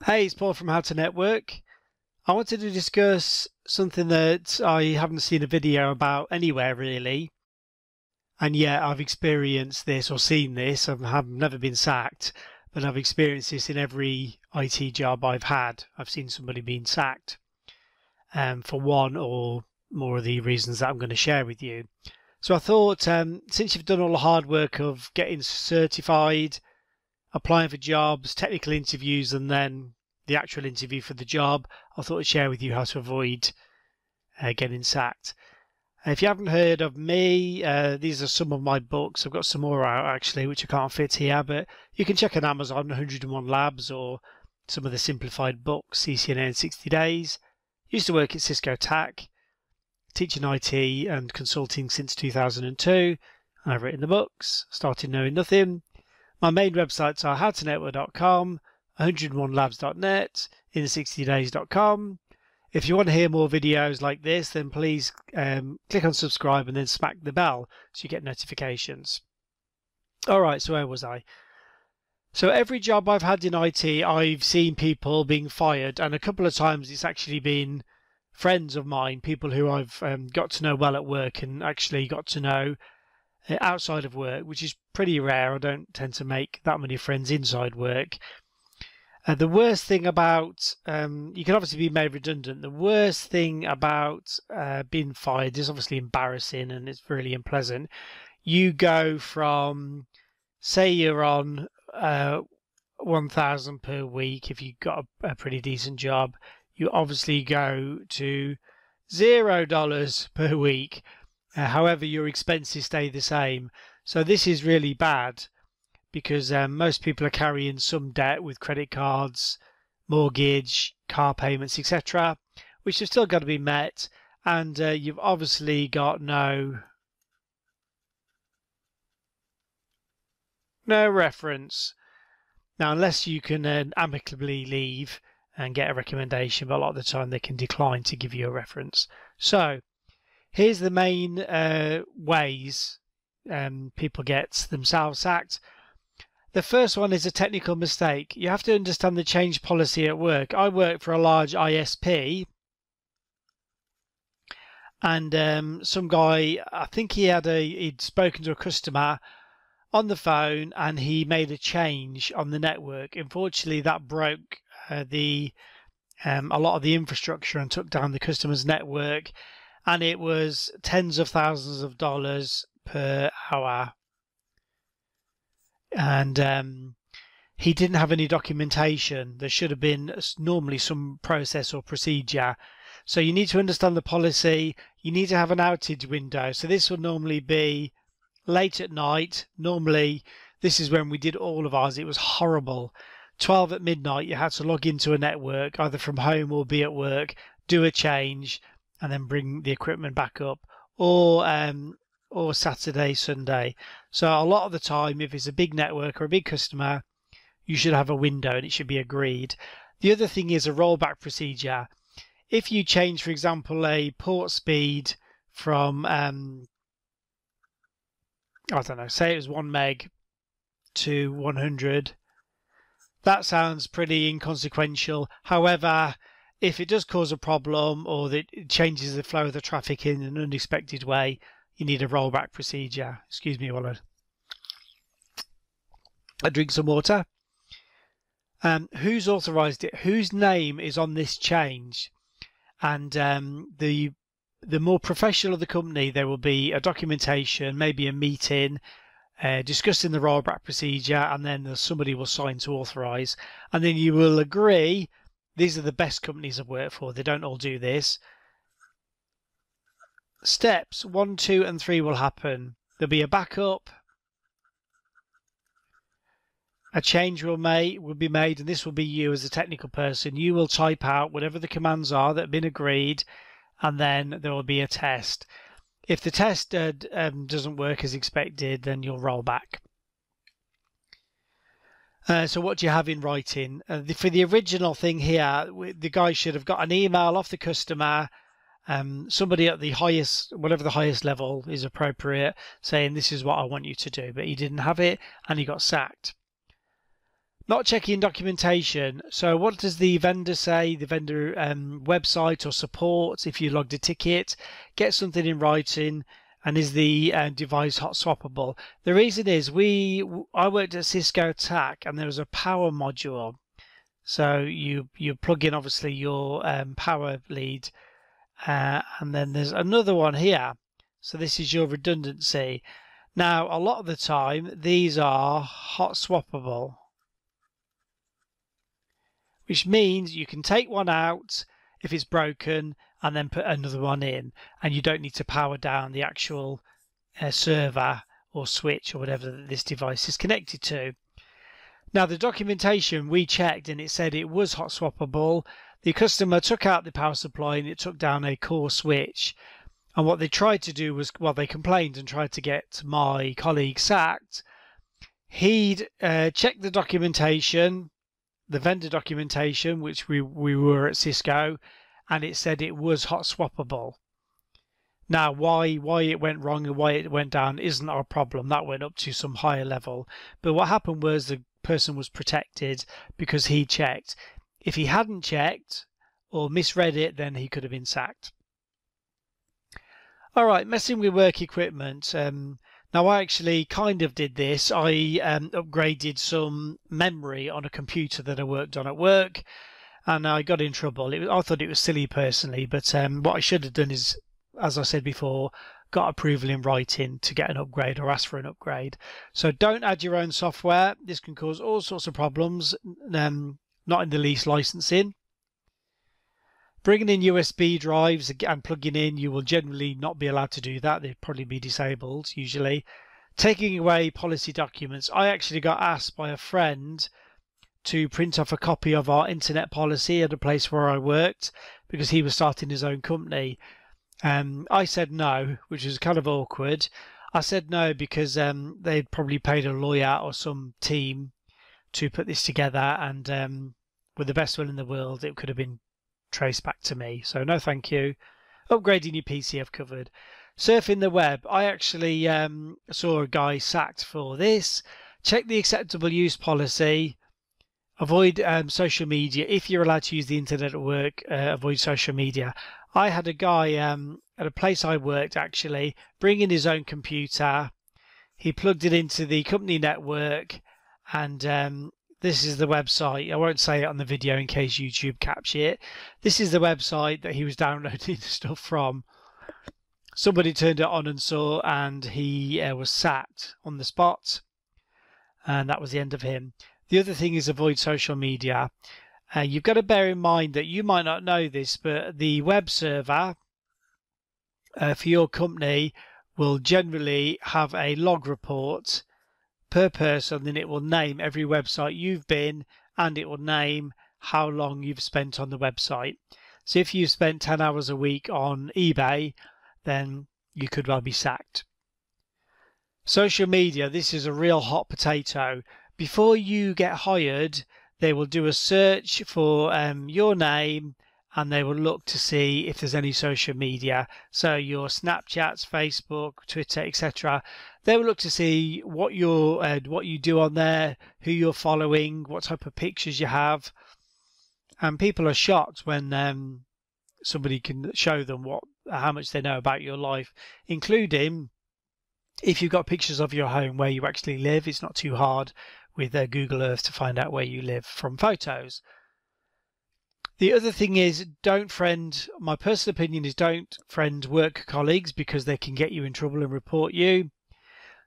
Hey, it's Paul from How to Network. I wanted to discuss something that I haven't seen a video about anywhere really, and yet I've experienced this or seen this. I've never been sacked, but I've experienced this in every IT job I've had. I've seen somebody being sacked for one or more of the reasons that I'm going to share with you. So I thought, since you've done all the hard work of getting certified, applying for jobs, technical interviews, and then the actual interview for the job, I thought I'd share with you how to avoid getting sacked. If you haven't heard of me, these are some of my books. I've got some more out actually, which I can't fit here, but you can check on Amazon, 101 Labs, or some of the simplified books, CCNA in 60 Days. Used to work at Cisco TAC, teaching IT and consulting since 2002, and I've written the books, started knowing nothing. My main websites are howtonetwork.com, 101labs.net, in60days.com. If you want to hear more videos like this, then please click on subscribe and then smack the bell so you get notifications. All right, so where was I? So every job I've had in IT, I've seen people being fired, and a couple of times it's actually been friends of mine, people who I've got to know well at work and actually got to know outside of work, which is pretty rare. I don't tend to make that many friends inside work. The worst thing about, you can obviously be made redundant. The worst thing about being fired is obviously embarrassing and it's really unpleasant. You go from, say you're on 1,000 per week if you've got a pretty decent job, you obviously go to $0 per week. However, your expenses stay the same. So this is really bad because most people are carrying some debt with credit cards, mortgage, car payments, etc., which have still got to be met. And you've obviously got no reference. Now, unless you can amicably leave and get a recommendation, but a lot of the time they can decline to give you a reference. So here's the main ways people get themselves sacked. The first one is a technical mistake. You have to understand the change policy at work. I work for a large ISP, and some guy, I think he'd spoken to a customer on the phone and he made a change on the network. Unfortunately, that broke a lot of the infrastructure and took down the customer's network, and it was tens of thousands of dollars per hour. And he didn't have any documentation. There should have been normally some process or procedure. So you need to understand the policy. You need to have an outage window. So this will normally be late at night. Normally, this is when we did all of ours. It was horrible. 12 at midnight, you had to log into a network, either from home or be at work, do a change, and then bring the equipment back up, or Saturday, Sunday. So a lot of the time, if it's a big network or a big customer, you should have a window and it should be agreed. The other thing is a rollback procedure. If you change, for example, a port speed from, I don't know, say it was 1 meg to 100, that sounds pretty inconsequential. However, if it does cause a problem or that it changes the flow of the traffic in an unexpected way, you need a rollback procedure. Excuse me while I drink some water. Who's authorized it? Whose name is on this change? And the more professional the company, there will be a documentation, maybe a meeting, discussing the rollback procedure, and then somebody will sign to authorize. And then you will agree. These are the best companies I've worked for. They don't all do this. Steps 1, 2, and 3 will happen. There'll be a backup. A change will be made, and this will be you as a technical person. You will type out whatever the commands are that have been agreed, and then there will be a test. If the test doesn't work as expected, then you'll roll back. So what do you have in writing? For the original thing here, the guy should have got an email off the customer, somebody at the highest, whatever the highest level is appropriate, saying this is what I want you to do, but he didn't have it and he got sacked. Not checking documentation. So what does the vendor say? The vendor website or support, if you logged a ticket, get something in writing, and is the device hot swappable? The reason is I worked at Cisco TAC, and there was a power module. So you plug in obviously your power lead, and then there's another one here. So this is your redundancy. Now a lot of the time these are hot swappable, which means you can take one out if it's broken and then put another one in, and you don't need to power down the actual server or switch or whatever this device is connected to. Now the documentation we checked and it said it was hot swappable. The customer took out the power supply and it took down a core switch, and what they tried to do was, well, they complained and tried to get my colleague sacked. He'd checked the documentation, the vendor documentation, which we were at Cisco, and it said it was hot swappable. Now why it went wrong and why it went down isn't our problem. That went up to some higher level. But what happened was the person was protected because he checked. If he hadn't checked or misread it, then he could have been sacked. All right, messing with work equipment. Now I actually kind of did this. I upgraded some memory on a computer that I worked on at work, and I got in trouble. I thought it was silly personally, but what I should have done is, as I said before, got approval in writing to get an upgrade or ask for an upgrade. So don't add your own software. This can cause all sorts of problems, not in the least licensing. Bringing in USB drives and plugging in, you will generally not be allowed to do that. They'd probably be disabled usually. Taking away policy documents. I actually got asked by a friend to print off a copy of our internet policy at a place where I worked because he was starting his own company. I said no, which was kind of awkward. I said no because they'd probably paid a lawyer or some team to put this together, and with the best will in the world, it could have been traced back to me. So no thank you. Upgrading your PC I've covered. Surfing the web. I actually saw a guy sacked for this. Check the acceptable use policy. Avoid social media. If you're allowed to use the internet at work, avoid social media. I had a guy at a place I worked actually bring in his own computer. He plugged it into the company network, and this is the website. I won't say it on the video in case YouTube capture it. This is the website that he was downloading stuff from. Somebody turned it on and saw, and he was sacked on the spot, and that was the end of him. The other thing is avoid social media. You've got to bear in mind that you might not know this, but the web server for your company will generally have a log report per person, and it will name every website you've been, and it will name how long you've spent on the website. So if you've spent 10 hours a week on eBay, then you could well be sacked. Social media, this is a real hot potato. Before you get hired, they will do a search for your name, and they will look to see if there's any social media. So your Snapchats, Facebook, Twitter, etc. They will look to see what you do on there, who you're following, what type of pictures you have. And people are shocked when somebody can show them how much they know about your life, including if you've got pictures of your home where you actually live. It's not too hard with Google Earth to find out where you live from photos. The other thing is, my personal opinion is don't friend work colleagues because they can get you in trouble and report you.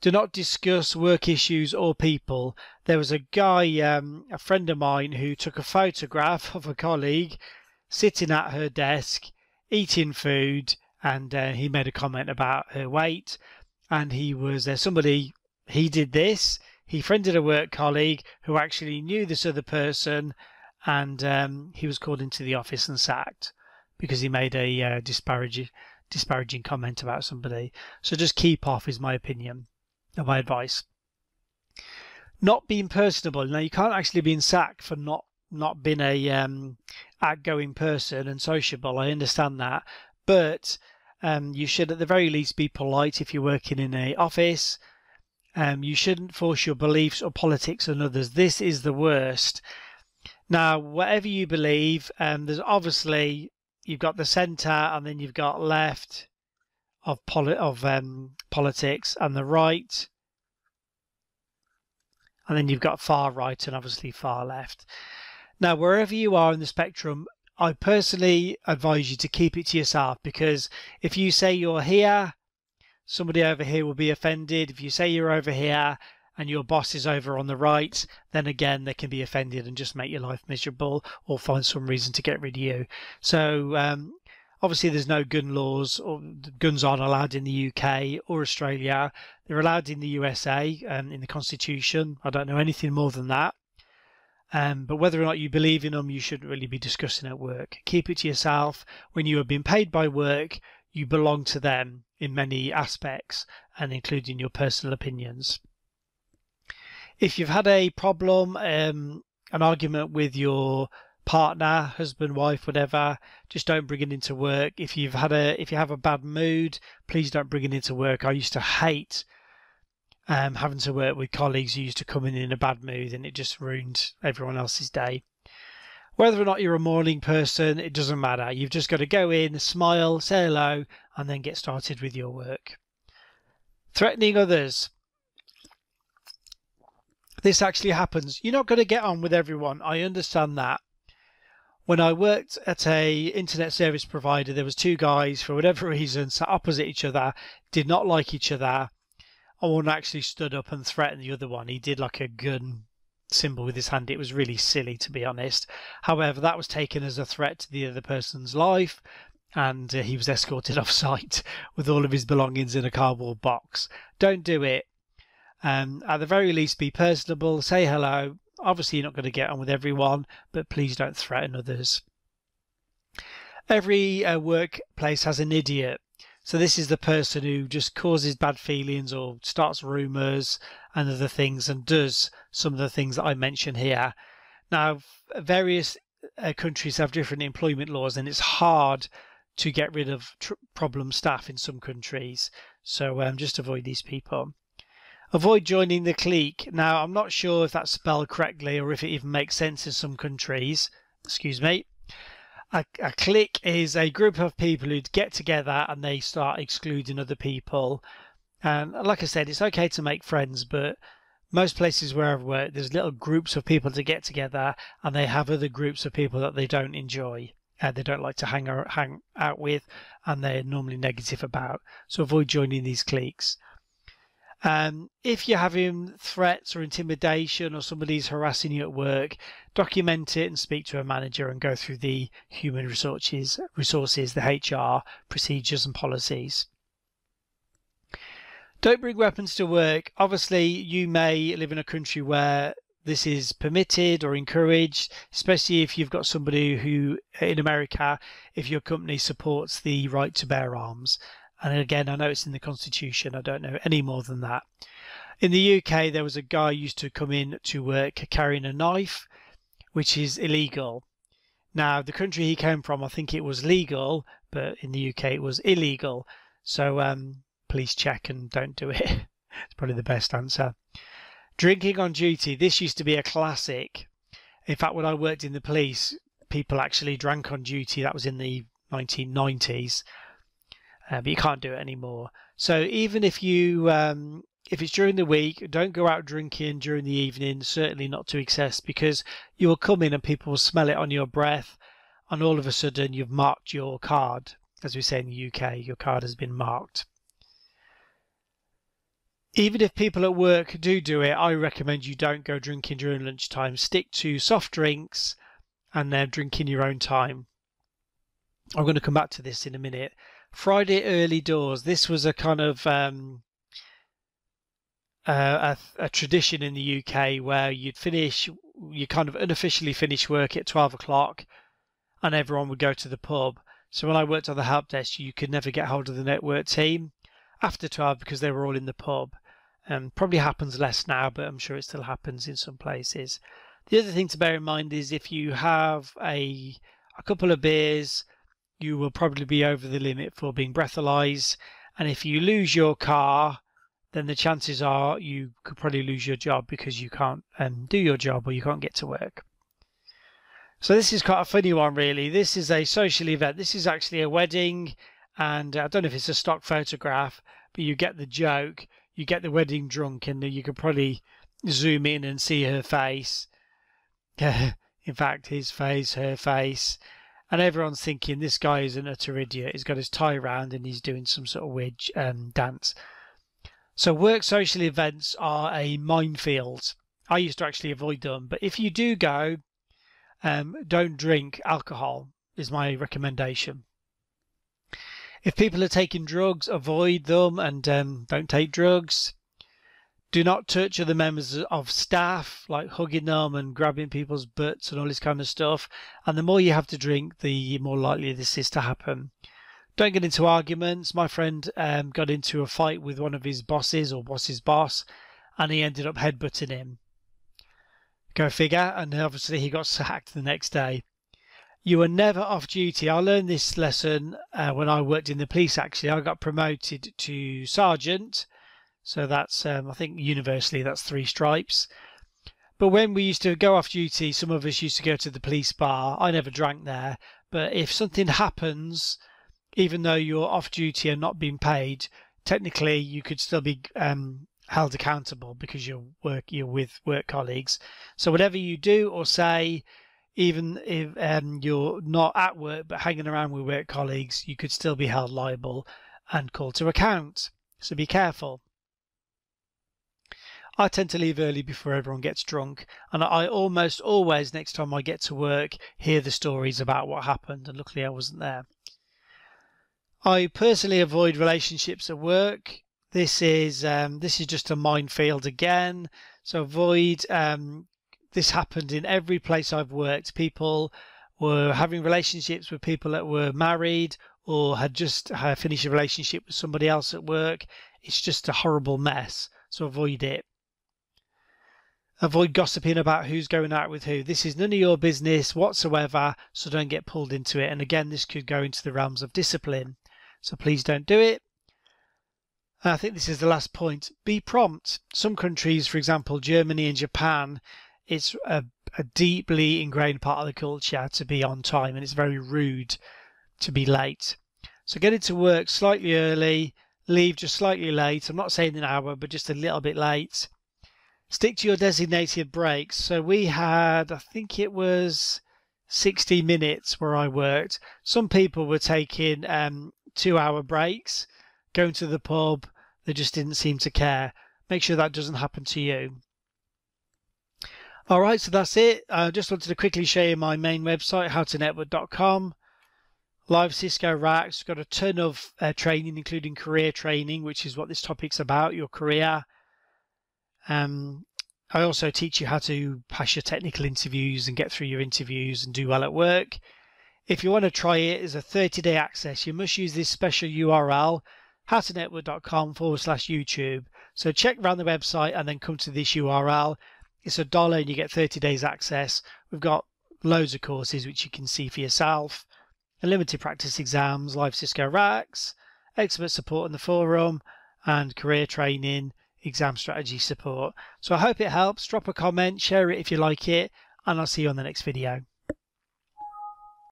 Do not discuss work issues or people. There was a guy, a friend of mine, who took a photograph of a colleague sitting at her desk, eating food, and he made a comment about her weight. And he did this. He friended a work colleague who actually knew this other person, and he was called into the office and sacked because he made a disparaging comment about somebody. So just keep off is my opinion, or my advice. Not being personable. Now you can't actually be sacked for not being a outgoing person and sociable. I understand that, but you should at the very least be polite if you're working in an office. You shouldn't force your beliefs or politics on others. This is the worst. Now, whatever you believe, there's obviously, you've got the centre and then you've got left of politics and the right. And then you've got far right and obviously far left. Now, wherever you are in the spectrum, I personally advise you to keep it to yourself, because if you say you're here, somebody over here will be offended. If you say you're over here and your boss is over on the right, then again, they can be offended and just make your life miserable or find some reason to get rid of you. So obviously there's no gun laws, or guns aren't allowed in the UK or Australia. They're allowed in the USA in the Constitution. I don't know anything more than that. But whether or not you believe in them, you shouldn't really be discussing at work. Keep it to yourself. When you have been paid by work, you belong to them in many aspects, and including your personal opinions. If you've had a problem, an argument with your partner, husband, wife, whatever, just don't bring it into work. If you have a bad mood, please don't bring it into work. I used to hate having to work with colleagues who used to come in a bad mood, and it just ruined everyone else's day. Whether or not you're a morning person, it doesn't matter. You've just got to go in, smile, say hello, and then get started with your work. Threatening others. This actually happens. You're not going to get on with everyone. I understand that. When I worked at a internet service provider, there was two guys, for whatever reason, sat opposite each other, did not like each other. One actually stood up and threatened the other one. He did like a gun symbol with his hand. It was really silly, to be honest. However, that was taken as a threat to the other person's life, and he was escorted off site with all of his belongings in a cardboard box. Don't do it. At the very least, be personable, say hello. Obviously, you're not going to get on with everyone, but please don't threaten others. Every workplace has an idiot. So this is the person who just causes bad feelings or starts rumours and other things, and does some of the things that I mention here. Now, various countries have different employment laws, and it's hard to get rid of problem staff in some countries. So just avoid these people. Avoid joining the clique. Now, I'm not sure if that's spelled correctly or if it even makes sense in some countries. Excuse me. A clique is a group of people who get together and they start excluding other people. And like I said, it's okay to make friends, but most places where I've worked, there's little groups of people to get together, and they have other groups of people that they don't enjoy. They don't like to hang out with, and they're normally negative about. So avoid joining these cliques. If you're having threats or intimidation, or somebody's harassing you at work, document it and speak to a manager and go through the human resources, the HR procedures and policies. Don't bring weapons to work. Obviously, you may live in a country where this is permitted or encouraged, especially if you've got somebody who, in America, if your company supports the right to bear arms. And again, I know it's in the Constitution. I don't know any more than that. In the UK, there was a guy who used to come in to work carrying a knife, which is illegal. Now, the country he came from, I think it was legal, but in the UK it was illegal. So please check and don't do it. It's probably the best answer. Drinking on duty. This used to be a classic. In fact, when I worked in the police, people actually drank on duty. That was in the 1990s. But you can't do it anymore. So even if you, if it's during the week, don't go out drinking during the evening, certainly not to excess, because you will come in and people will smell it on your breath, and all of a sudden you've marked your card. As we say in the UK, your card has been marked. Even if people at work do it, I recommend you don't go drinking during lunchtime. Stick to soft drinks and then drink in your own time. I'm going to come back to this in a minute. Friday early doors. This was a kind of a tradition in the UK where you kind of unofficially finish work at 12 o'clock and everyone would go to the pub. So when I worked on the help desk, you could never get hold of the network team after 12 because they were all in the pub. Probably happens less now, but I'm sure it still happens in some places. The other thing to bear in mind is if you have a couple of beers, you will probably be over the limit for being breathalyzed. And if you lose your car, then the chances are you could probably lose your job because you can't do your job or you can't get to work. So this is quite a funny one, really. This is a social event. This is actually a wedding, and I don't know if it's a stock photograph, but you get the joke. You get the wedding drunk, and you could probably zoom in and see her face. In fact, his face, her face. And everyone's thinking this guy is an utter idiot. He's got his tie round and he's doing some sort of weird dance. So work social events are a minefield. I used to actually avoid them. But if you do go, don't drink alcohol is my recommendation. If people are taking drugs, avoid them and don't take drugs. Do not touch other members of staff, like hugging them and grabbing people's butts and all this kind of stuff. And the more you have to drink, the more likely this is to happen. Don't get into arguments. My friend got into a fight with one of his bosses or boss's boss, and he ended up headbutting him. Go figure. And obviously he got sacked the next day. You are never off duty. I learned this lesson when I worked in the police, actually. I got promoted to sergeant. So that's, I think universally, that's 3 stripes. But when we used to go off duty, some of us used to go to the police bar. I never drank there. But if something happens, even though you're off duty and not being paid, technically you could still be held accountable because you're with work colleagues. So whatever you do or say, even if you're not at work but hanging around with work colleagues, you could still be held liable and called to account. So be careful. I tend to leave early before everyone gets drunk, and I almost always, next time I get to work, hear the stories about what happened, and luckily I wasn't there. I personally avoid relationships at work. This is just a minefield again, so avoid. This happened in every place I've worked. People were having relationships with people that were married or had just finished a relationship with somebody else at work. It's just a horrible mess, so avoid it. Avoid gossiping about who's going out with who. This is none of your business whatsoever, so don't get pulled into it. And again, this could go into the realms of discipline, so please don't do it. And I think this is the last point. Be prompt. Some countries, for example, Germany and Japan, it's a deeply ingrained part of the culture to be on time, and it's very rude to be late. So get into work slightly early, leave just slightly late. I'm not saying an hour, but just a little bit late. Stick to your designated breaks. So we had, I think it was 60 minutes where I worked. Some people were taking 2-hour breaks, going to the pub. They just didn't seem to care. Make sure that doesn't happen to you. All right, so that's it. I just wanted to quickly show you my main website, howtonetwork.com. Live Cisco racks. Got a ton of training, including career training, which is what this topic's about, your career. I also teach you how to pass your technical interviews and get through your interviews and do well at work. If you want to try it as a 30-day access, you must use this special URL, howtonetwork.com/YouTube. So check around the website and then come to this URL. It's $1 and you get 30 days access. We've got loads of courses which you can see for yourself. Unlimited practice exams, live Cisco racks, expert support in the forum, and career training, exam strategy support. So I hope it helps. Drop a comment, share it if you like it, and I'll see you on the next video.